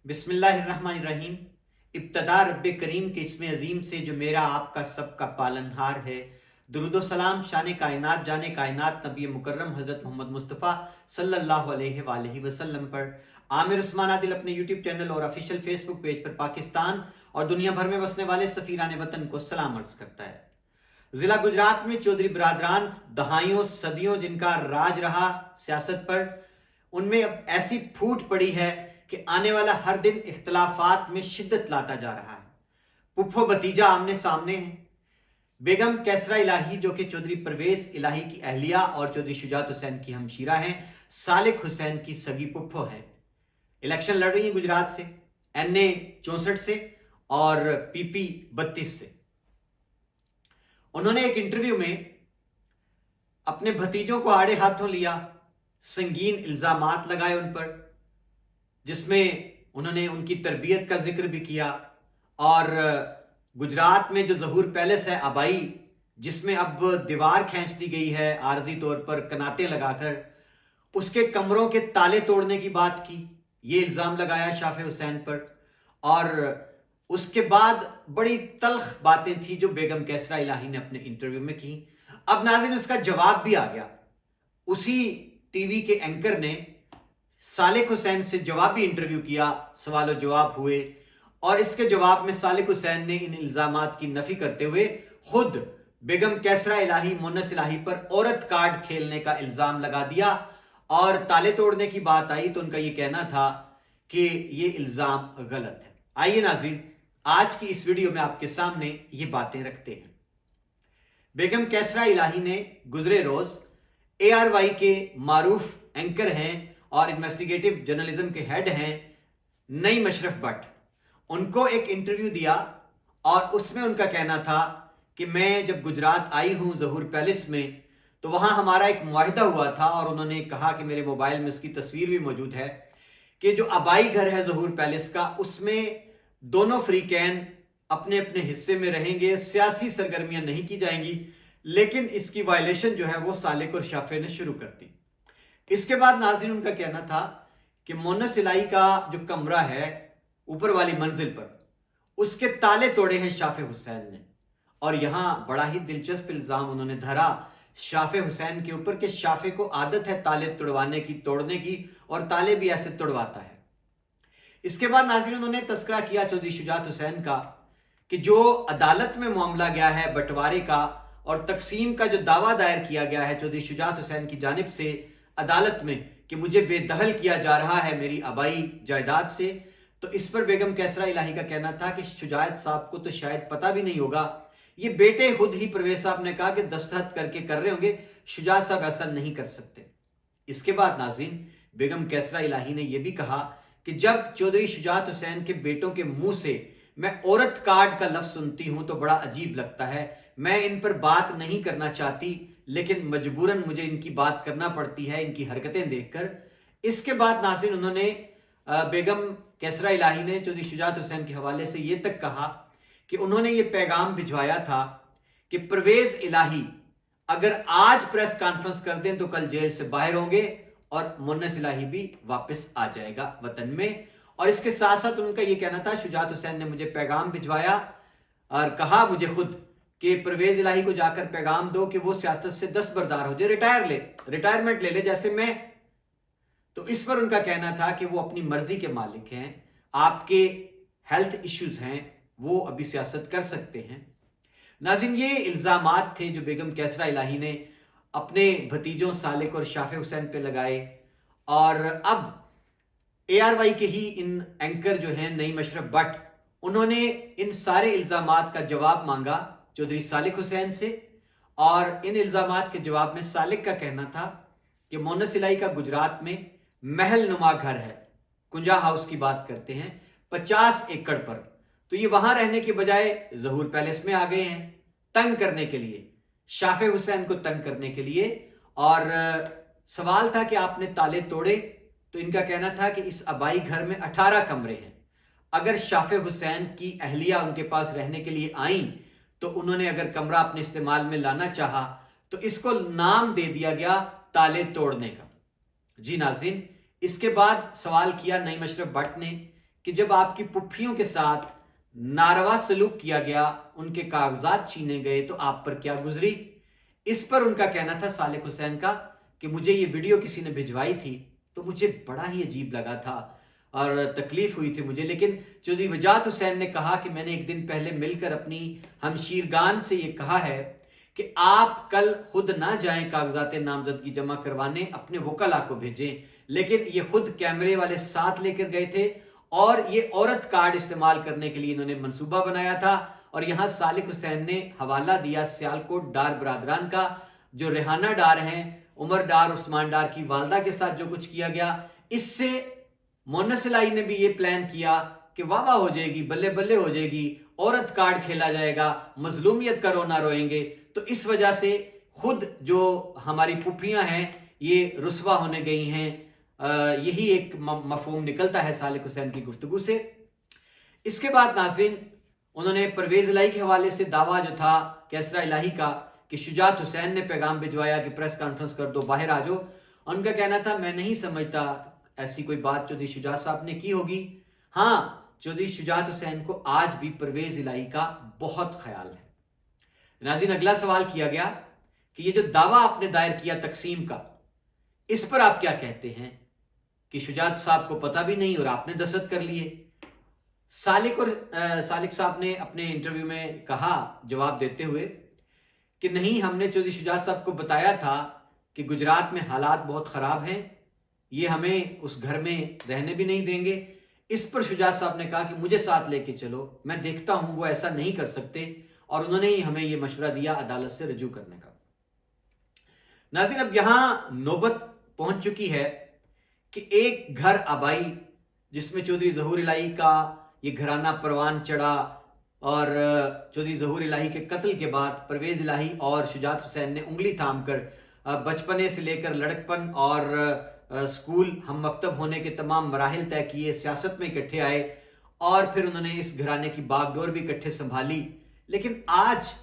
बिस्मिल्लाहिर्रहमानिर्रहीम। इब्तदा रब्बे करीम के इसमें अजीम से जो मेरा आपका सबका पालनहार है। दुरूदो सलाम शान कायनात जाने कायनात नबी मुकर्रम हज़रत मोहम्मद मुस्तफ़ा सल्लल्लाहु अलैहि वसल्लम पर। आमिर उस्मान आदिल अपने यूट्यूब चैनल और ऑफिशियल फेसबुक पेज पर पाकिस्तान और दुनिया भर में बसने वाले सफ़ीरान वतन को सलाम अर्ज करता है। ज़िला गुजरात में चौधरी बरादरान दहाइयों सदियों जिनका राज रहा सियासत पर, उनमें अब ऐसी फूट पड़ी है कि आने वाला हर दिन इख्तलाफात में शिद्दत लाता जा रहा है। पुप्पो भतीजा आमने सामने हैं। बेगम कैसरा इलाही जो कि चौधरी परवेज इलाही की अहलिया और चौधरी शुजात हुसैन की हमशीरा हैं, सालिक हुसैन की सगी पुप्पो है। इलेक्शन लड़ रही है गुजरात से, NA 64 से और PP 32 से। उन्होंने एक इंटरव्यू में अपने भतीजों को आड़े हाथों लिया, संगीन इल्जामात लगाए उन पर, जिसमें उन्होंने उनकी तरबियत का जिक्र भी किया। और गुजरात में जो ज़हूर पैलेस है आबाई, जिसमें अब दीवार खींच दी गई है आर्जी तौर पर कनाते लगाकर, उसके कमरों के ताले तोड़ने की बात की, ये इल्ज़ाम लगाया शाफे हुसैन पर। और उसके बाद बड़ी तल्ख बातें थी जो बेगम कैसरा इलाही ने अपने इंटरव्यू में की। अब नाज़रीन उसका जवाब भी आ गया। उसी टीवी के एंकर ने सालिक हुसैन से जवाबी इंटरव्यू किया, सवाल और जवाब हुए, और इसके जवाब में सालिक हुसैन ने इन इल्जामात की नफी करते हुए खुद बेगम कैसरा इलाही मोनस इलाही पर औरत कार्ड खेलने का इल्जाम लगा दिया। और ताले तोड़ने की बात आई तो उनका यह कहना था कि यह इल्जाम गलत है। आइए नाज़रीन, आज की इस वीडियो में आपके सामने ये बातें रखते हैं। बेगम कैसरा इलाही ने गुजरे रोज ARY के मारूफ एंकर हैं और इन्वेस्टिगेटिव जर्नलिज्म के हेड हैं नईम अशरफ भट्ट, उनको एक इंटरव्यू दिया और उसमें उनका कहना था कि मैं जब गुजरात आई हूं ज़हूर पैलेस में, तो वहां हमारा एक मुआहिदा हुआ था। और उन्होंने कहा कि मेरे मोबाइल में उसकी तस्वीर भी मौजूद है कि जो आबाई घर है ज़हूर पैलेस का, उसमें दोनों फ्रीकैन अपने अपने हिस्से में रहेंगे, सियासी सरगर्मियां नहीं की जाएंगी। लेकिन इसकी वायलेशन जो है वो सालिक और शाफे ने शुरू कर दी। इसके बाद नाज़रीन उनका कहना था कि मोनस इलाही का जो कमरा है ऊपर वाली मंजिल पर, उसके ताले तोड़े हैं शाफे हुसैन ने। और यहां बड़ा ही दिलचस्प इल्जाम उन्होंने धरा शाफे हुसैन के ऊपर कि शाफे को आदत है ताले तोड़वाने की, तोड़ने की, और ताले भी ऐसे तोड़वाता है। इसके बाद नाज़रीन उन्होंने तस्करा किया चौधरी शुजात हुसैन का कि जो अदालत में मामला गया है बंटवारे का और तकसीम का जो दावा दायर किया गया है चौधरी शुजात हुसैन की जानिब से अदालत में कि मुझे बेदखल किया जा रहा है मेरी आबाई जायदाद से, तो इस पर बेगम कैसरा इलाही का कहना था कि शुजात साहब को तो शायद पता भी नहीं होगा। ये बेटे खुद ही परवेज साहब ने कहा कि दस्तखत करके कर रहे होंगे, शुजात साहब ऐसा नहीं कर सकते। इसके बाद नाज़रीन बेगम कैसरा इलाही ने यह भी कहा कि जब चौधरी शुजात हुसैन के बेटों के मुंह से मैं औरत कार्ड का लफ्ज सुनती हूं तो बड़ा अजीब लगता है। मैं इन पर बात नहीं करना चाहती, लेकिन मजबूरन मुझे इनकी बात करना पड़ती है, इनकी हरकतें देखकर। इसके बाद नाज़रीन उन्होंने बेगम कैसरा इलाही ने चौधरी शुजात हुसैन के हवाले से ये तक कहा कि उन्होंने ये पैगाम भिजवाया था कि परवेज इलाही अगर आज प्रेस कॉन्फ्रेंस कर दें तो कल जेल से बाहर होंगे और मोनस इलाही भी वापस आ जाएगा वतन में। और इसके साथ साथ उनका यह कहना था, शुजात हुसैन ने मुझे पैगाम भिजवाया और कहा मुझे खुद कि परवेज इलाही को जाकर पैगाम दो कि वो सियासत से दस्तबरदार हो जाए, रिटायरमेंट ले ले जैसे मैं। तो इस पर उनका कहना था कि वो अपनी मर्जी के मालिक हैं, आपके हेल्थ इश्यूज हैं, वो अभी सियासत कर सकते हैं। नाज़रीन ये इल्जामात थे जो बेगम कैसरा इलाही ने अपने भतीजों सालिक और शाफे हुसैन पे लगाए। और अब ARY के ही इन एंकर जो हैं नईम अशरफ भट्ट, उन्होंने इन सारे इल्जामात का जवाब मांगा चौधरी सालिक हुसैन से। और इन इल्जामात के जवाब में सालिक का कहना था कि मोनस इलाही का गुजरात में महल नुमा घर है, कुंजा हाउस की बात करते हैं, 50 एकड़ पर। तो ये वहां रहने के बजाय ज़हूर पैलेस में आ गए हैं तंग करने के लिए, शाफे हुसैन को तंग करने के लिए। और सवाल था कि आपने ताले तोड़े, तो इनका कहना था कि इस आबाई घर में 18 कमरे हैं। अगर शाफे हुसैन की अहलिया उनके पास रहने के लिए आई तो उन्होंने अगर कमरा अपने इस्तेमाल में लाना चाहा तो इसको नाम दे दिया गया ताले तोड़ने का। जी नाज़रीन, इसके बाद सवाल किया नईम अशरफ भट्ट ने کہ جب آپ کی پپھیوں کے ساتھ ناروا سلوک کیا گیا، ان کے کاغذات چھینے گئے، تو آپ پر کیا گزری؟ اس پر ان کا کہنا تھا صالح حسین کا کہ مجھے یہ ویڈیو کسی نے بھجوائی تھی تو مجھے بڑا ہی عجیب لگا تھا اور تکلیف ہوئی تھی مجھے، لیکن چودھری وجاہت حسین نے کہا کہ میں نے ایک دن پہلے مل کر اپنی ہمشیرگان سے یہ کہا ہے کہ آپ کل خود نہ جائیں کاغذات نامزدگی جمع کروانے، اپنے وکلاء کو بھیجیں، لیکن یہ خود کیمرے والے ساتھ لے کر گئے تھے اور یہ عورت کارڈ استعمال کرنے کے لیے انہوں نے منصوبہ بنایا تھا۔ اور یہاں صالح حسین نے حوالہ دیا سیالکوٹ ڈار برادران کا، جو ریحانہ ڈار ہیں، عمر ڈار، عثمان ڈار کی والدہ کے ساتھ جو کچھ کیا گیا، اس سے مونس الہی نے بھی یہ پلان کیا کہ واہ واہ ہو جائے گی، بلے بلے ہو جائے گی، عورت کارڈ کھیلا جائے گا، مظلومیت کا رونا روئیں گے، تو اس وجہ سے خود جو ہماری پپھیاں ہیں یہ رسوا ہونے گئی ہیں۔ یہی ایک مفہوم نکلتا ہے صالح حسین کی گفتگو سے۔ اس کے بعد ناظرین، انہوں نے پرویز الہی کے حوالے سے دعویٰ جو تھا کیسرا الہی کا کہ شجاعت حسین نے پیغام بھجوایا کہ پریس کانفرنس کر دو، باہر آ جاؤ، ان کا کہنا تھا میں نہیں سمجھتا ایسی کوئی بات چودھری شجاعت صاحب نے کی ہوگی۔ ہاں، چودھری شجاعت حسین کو آج بھی پرویز الہی کا بہت خیال ہے۔ ناظرین، اگلا سوال کیا گیا کہ یہ جو دعویٰ آپ نے دائر کیا تقسیم کا، اس پر آپ کیا کہتے ہیں کہ شجاعت صاحب کو پتہ بھی نہیں اور آپ نے دستخط کر لیے؟ صالح صاحب نے اپنے انٹرویو میں کہا جواب دیتے ہوئے کہ نہیں، ہم نے چودھری شجاعت صاحب کو بتایا تھا کہ گجرات میں حالات بہت خراب ہیں، یہ ہمیں اس گھر میں رہنے بھی نہیں دیں گے۔ اس پر شجاعت صاحب نے کہا کہ مجھے ساتھ لے کے چلو، میں دیکھتا ہوں وہ ایسا نہیں کر سکتے، اور انہوں نے ہی ہمیں یہ مشورہ دیا عدالت سے رجوع کرنے کا۔ ناظرین، اب یہاں نوبت پہنچ چکی ہے کہ ایک گھر آبائی جس میں چودھری ظہور الہی کا یہ گھرانہ پروان چڑھا، اور چودھری ظہور الہی کے قتل کے بعد پرویز الہی اور شجاعت حسین نے انگلی تھام کر بچپنے سے لے کر لڑکپن اور اسکول ہم مکتب ہونے کے تمام مراحل طے کیے، سیاست میں اکٹھے آئے، اور پھر انہوں نے اس گھرانے کی باغ ڈور بھی اکٹھے سنبھالی، لیکن آج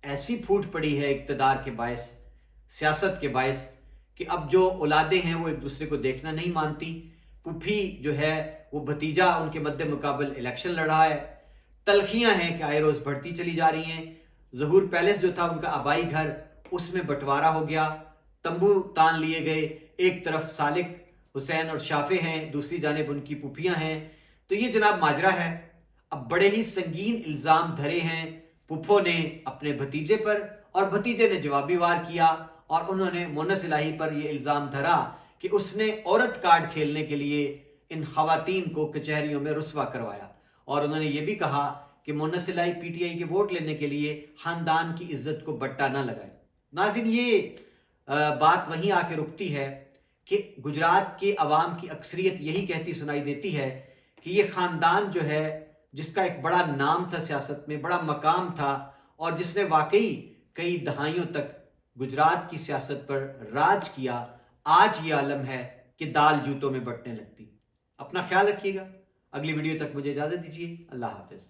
ایسی پھوٹ پڑی ہے اقتدار کے باعث، سیاست کے باعث، کہ اب جو اولادیں ہیں وہ ایک دوسرے کو دیکھنا نہیں مانتی۔ پھوپھی جو ہے وہ بھتیجا ان کے مد مقابل الیکشن لڑا ہے، تلخیاں ہیں کہ آئے روز بڑھتی چلی جا رہی ہیں۔ ظہور پیلس جو تھا ان کا آبائی گھر، اس میں بٹوارا ہو گیا، تمبو تان لیے گئے، ایک طرف صالح حسین اور شافع ہیں، دوسری جانب ان کی پھوپھیاں ہیں، تو یہ جناب ماجرا ہے۔ اب بڑے ہی سنگین الزام دھرے ہیں پھپھو نے اپنے بھتیجے پر، اور بھتیجے نے جوابی وار کیا، اور انہوں نے مونس الہی پر یہ الزام دھرا کہ اس نے عورت کارڈ کھیلنے کے لیے ان خواتین کو کچہریوں میں رسوا کروایا، اور انہوں نے یہ بھی کہا کہ مونس الہی پی ٹی آئی کے ووٹ لینے کے لیے خاندان کی عزت کو بٹا نہ لگائے۔ ناظرین، یہ بات وہیں آ کے رکتی ہے کہ گجرات کے عوام کی اکثریت یہی کہتی سنائی دیتی ہے کہ یہ خاندان جو ہے، جس کا ایک بڑا نام تھا سیاست میں، بڑا مقام تھا، اور جس نے واقعی کئی دہائیوں تک گجرات کی سیاست پر راج کیا، آج یہ عالم ہے کہ دال جوتوں میں بٹنے لگتی۔ اپنا خیال رکھیے گا، اگلی ویڈیو تک مجھے اجازت دیجیے، اللہ حافظ۔